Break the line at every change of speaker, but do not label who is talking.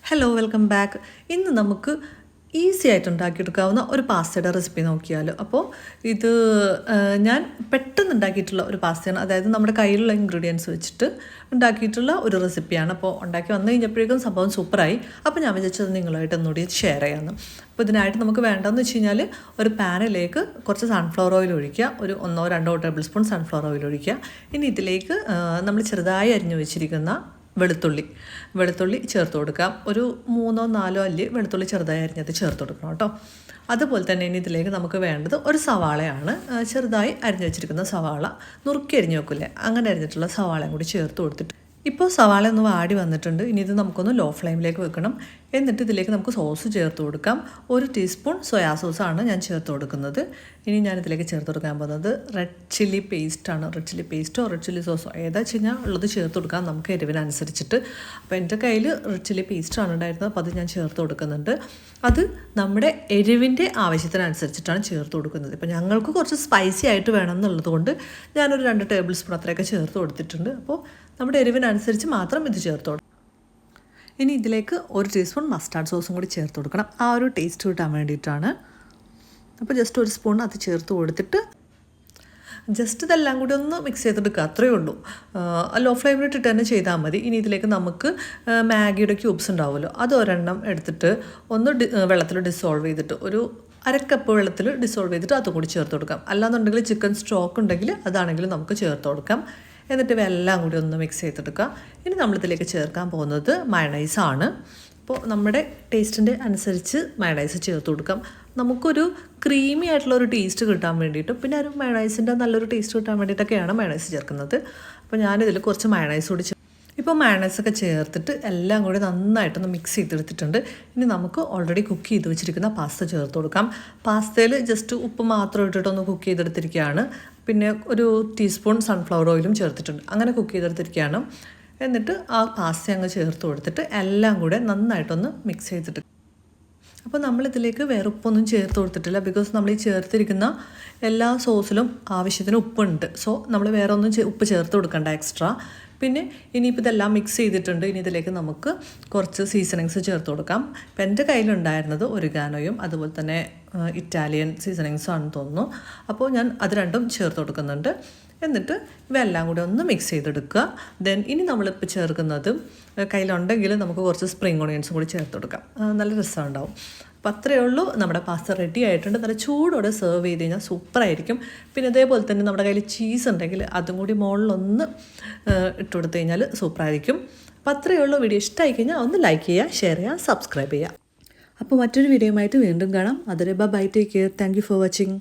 Hello welcome back. ഇന്ന് നമുക്ക് easy ആയിട്ട് ഉണ്ടാക്കിയെടുക്കാവുന്ന ഒരു പാസ്തയുടെ റെസിപ്പി നോക്കിയാലോ. അപ്പോൾ ഇത് ഞാൻ പെട്ടെന്ന് ഉണ്ടാക്കിയിട്ടുള്ള ഒരു പാസ്തയാണ്, അതായത് നമ്മുടെ കയ്യിലുള്ള ഇൻഗ്രീഡിയൻസ് വെച്ചിട്ട് ഉണ്ടാക്കിയിട്ടുള്ള ഒരു റെസിപ്പിയാണ്. അപ്പോൾ ഉണ്ടാക്കി വന്നു കഴിഞ്ഞപ്പോഴേക്കും സംഭവം സൂപ്പറായി. അപ്പോൾ ഞാൻ വിചാരിച്ചത് നിങ്ങളായിട്ട് ഒന്നുകൂടി ഷെയർ ചെയ്യാമെന്ന്. അപ്പോൾ ഇതിനായിട്ട് നമുക്ക് വേണ്ടതെന്ന് വെച്ച് കഴിഞ്ഞാൽ ഒരു പാനിലേക്ക് കുറച്ച് സൺഫ്ലവർ ഓയിൽ ഒഴിക്കുക, ഒരു 1-2 ടേബിൾ സ്പൂൺ സൺഫ്ലവർ ഓയിൽ ഒഴിക്കുക. ഇനി ഇതിലേക്ക് നമ്മൾ ചെറുതായി അരിഞ്ഞു വെച്ചിരിക്കുന്ന വെളുത്തുള്ളി ചേർത്ത് കൊടുക്കാം. ഒരു 3-4 അല്ലി വെളുത്തുള്ളി ചെറുതായി അരിഞ്ഞത് ചേർത്ത് കൊടുക്കണം കേട്ടോ. അതുപോലെ തന്നെ ഇനി ഇതിലേക്ക് നമുക്ക് വേണ്ടത് ഒരു സവാളയാണ്. ചെറുതായി അരിഞ്ഞു വെച്ചിരിക്കുന്ന സവാള, നുറുക്കി അരിഞ്ഞു വെക്കില്ലേ, അങ്ങനെ അരിഞ്ഞിട്ടുള്ള സവാളയും കൂടി ചേർത്ത് കൊടുത്തിട്ട് ഇപ്പോൾ സവാള ഒന്ന് വാടി വന്നിട്ടുണ്ട്. ഇനി ഇത് നമുക്കൊന്ന് ലോ ഫ്ലെയിമിലേക്ക് വെക്കണം. എന്നിട്ട് ഇതിലേക്ക് നമുക്ക് സോസ് ചേർത്ത് കൊടുക്കാം. 1 ടീസ്പൂൺ സോയാ സോസാണ് ഞാൻ ചേർത്ത് കൊടുക്കുന്നത്. ഇനി ഞാനിതിലേക്ക് ചേർത്ത് കൊടുക്കാൻ പോകുന്നത് റെഡ് ചില്ലി പേസ്റ്റാണ്. റെഡ് ചില്ലി പേസ്റ്റോ റെഡ് ചില്ലി സോസോ ഏതാ വെച്ച് കഴിഞ്ഞാൽ ഉള്ളത് ചേർത്ത് കൊടുക്കാം, നമുക്ക് എരിവിനനുസരിച്ചിട്ട്. അപ്പോൾ എൻ്റെ കയ്യിൽ റെഡ് ചില്ലി പേസ്റ്റാണ് ഉണ്ടായിരുന്നത്, അപ്പോൾ അത് ഞാൻ ചേർത്ത് കൊടുക്കുന്നുണ്ട്. അത് നമ്മുടെ എരിവിൻ്റെ ആവശ്യത്തിനനുസരിച്ചിട്ടാണ് ചേർത്ത് കൊടുക്കുന്നത്. ഇപ്പോൾ ഞങ്ങൾക്ക് കുറച്ച് സ്പൈസി ആയിട്ട് വേണം എന്നുള്ളത് കൊണ്ട് ഞാനൊരു 2 ടേബിൾ സ്പൂൺ അത്രയൊക്കെ ചേർത്ത് കൊടുത്തിട്ടുണ്ട്. അപ്പോൾ നമ്മുടെ എരിവിനനുസരിച്ച് മാത്രം ഇത് ചേർത്ത് കൊടുക്കും. ഇനി ഇതിലേക്ക് 1 ടീസ്പൂൺ മസ്റ്റാർഡ് സോസും കൂടി ചേർത്ത് കൊടുക്കണം, ആ ഒരു ടേസ്റ്റ് കിട്ടാൻ വേണ്ടിയിട്ടാണ്. അപ്പോൾ ജസ്റ്റ് 1 സ്പൂൺ അത് ചേർത്ത് കൊടുത്തിട്ട് ജസ്റ്റ് ഇതെല്ലാം കൂടി ഒന്ന് മിക്സ് ചെയ്തെടുക്കുക, അത്രയേ ഉള്ളൂ. ലോ ഫ്ലെയിമിലിട്ടിട്ട് തന്നെ ചെയ്താൽ മതി. ഇനി ഇതിലേക്ക് നമുക്ക് മാഗിയുടെ ക്യൂബ്സ് ഉണ്ടാവുമല്ലോ, അത് ഒരെണ്ണം എടുത്തിട്ട് ഒന്ന് വെള്ളത്തിൽ ഡിസോൾവ് ചെയ്തിട്ട് ഒരു 1/2 കപ്പ് വെള്ളത്തിൽ ഡിസോൾവ് ചെയ്തിട്ട് അതും കൂടി ചേർത്ത് കൊടുക്കാം. അല്ലാന്നുണ്ടെങ്കിൽ ചിക്കൻ സ്റ്റോക്ക് ഉണ്ടെങ്കിൽ അതാണെങ്കിലും നമുക്ക് ചേർത്ത് കൊടുക്കാം. എന്നിട്ട് ഇവയെല്ലാം കൂടി ഒന്ന് മിക്സ് ചെയ്തെടുക്കുക. ഇനി നമ്മളിതിലേക്ക് ചേർക്കാൻ പോകുന്നത് മയണൈസാണ്. അപ്പോൾ നമ്മുടെ ടേസ്റ്റിൻ്റെ അനുസരിച്ച് മയണൈസ് ചേർത്ത് കൊടുക്കാം. നമുക്കൊരു ക്രീമി ആയിട്ടുള്ള ഒരു ടേസ്റ്റ് കിട്ടാൻ വേണ്ടിയിട്ടും പിന്നെ ഒരു മയണൈസിൻ്റെ നല്ലൊരു ടേസ്റ്റ് കിട്ടാൻ വേണ്ടിയിട്ടൊക്കെയാണ് മയണൈസ് ചേർക്കുന്നത്. അപ്പോൾ ഞാനിതിൽ കുറച്ച് മയണൈസ് കൂടി ഇപ്പോൾ മയണൈസൊക്കെ ചേർത്തിട്ട് എല്ലാം കൂടി നന്നായിട്ടൊന്ന് മിക്സ് ചെയ്തെടുത്തിട്ടുണ്ട്. ഇനി നമുക്ക് ഓൾറെഡി കുക്ക് ചെയ്ത് വെച്ചിരിക്കുന്ന പാസ്ത ചേർത്ത് കൊടുക്കാം. പാസ്തയിൽ ജസ്റ്റ് ഉപ്പ് മാത്രം ഇട്ടിട്ടൊന്ന് കുക്ക് ചെയ്തെടുത്തിരിക്കുകയാണ്. പിന്നെ ഒരു ടീസ്പൂൺ സൺഫ്ലവർ ഓയിലും ചേർത്തിട്ടുണ്ട്, അങ്ങനെ കുക്ക് ചെയ്തെടുത്തിരിക്കുകയാണ്. എന്നിട്ട് ആ പാസ്ത അങ്ങ് ചേർത്ത് കൊടുത്തിട്ട് എല്ലാം കൂടെ നന്നായിട്ടൊന്ന് മിക്സ് ചെയ്തിട്ട്, അപ്പോൾ നമ്മളിതിലേക്ക് വേറെ ഉപ്പൊന്നും ചേർത്ത് കൊടുത്തിട്ടില്ല, ബിക്കോസ് നമ്മൾ ഈ ചേർത്തിരിക്കുന്ന എല്ലാ സോസിലും ആവശ്യത്തിന് ഉപ്പുണ്ട്. സോ നമ്മൾ വേറെ ഒന്നും ഉപ്പ് ചേർത്ത് കൊടുക്കണ്ട എക്സ്ട്രാ. പിന്നെ ഇനിയിപ്പോൾ ഇതെല്ലാം മിക്സ് ചെയ്തിട്ടുണ്ട്. ഇനി ഇതിലേക്ക് നമുക്ക് കുറച്ച് സീസണിങ്സ് ചേർത്ത് കൊടുക്കാം. ഇപ്പം എൻ്റെ കയ്യിലുണ്ടായിരുന്നത് ഒറിഗാനോയും അതുപോലെ തന്നെ ഇറ്റാലിയൻ സീസണിങ്സും ആണെന്ന് തോന്നുന്നു. അപ്പോൾ ഞാൻ അത് രണ്ടും ചേർത്ത് കൊടുക്കുന്നുണ്ട്. എന്നിട്ട് ഇവയെല്ലാം കൂടി ഒന്ന് മിക്സ് ചെയ്തെടുക്കുക. ദെൻ ഇനി നമ്മളിപ്പോൾ ചേർക്കുന്നത് കയ്യിലുണ്ടെങ്കിൽ നമുക്ക് കുറച്ച് സ്പ്രിംഗ് ഓണിയൻസും കൂടി ചേർത്ത് കൊടുക്കാം, നല്ല രസമുണ്ടാവും. അപ്പോൾ അത്രയേ ഉള്ളൂ, നമ്മുടെ പാസ്ത റെഡി ആയിട്ടുണ്ട്. നല്ല ചൂടോടെ സെർവ് ചെയ്ത് കഴിഞ്ഞാൽ സൂപ്പറായിരിക്കും. പിന്നെ അതേപോലെ തന്നെ നമ്മുടെ കയ്യിൽ ചീസ് ഉണ്ടെങ്കിൽ അതും കൂടി മുകളിലൊന്ന് ഇട്ട് കൊടുത്തു കഴിഞ്ഞാൽ സൂപ്പറായിരിക്കും. അപ്പോൾ അത്രയേ ഉള്ളൂ. വീഡിയോ ഇഷ്ടമായി കഴിഞ്ഞാൽ ഒന്ന് ലൈക്ക് ചെയ്യുക, ഷെയർ ചെയ്യുക, സബ്സ്ക്രൈബ് ചെയ്യുക. അപ്പോൾ മറ്റൊരു വീഡിയോയുമായിട്ട് വീണ്ടും കാണാം. അതുവരെ bye, take care, thank you for watching.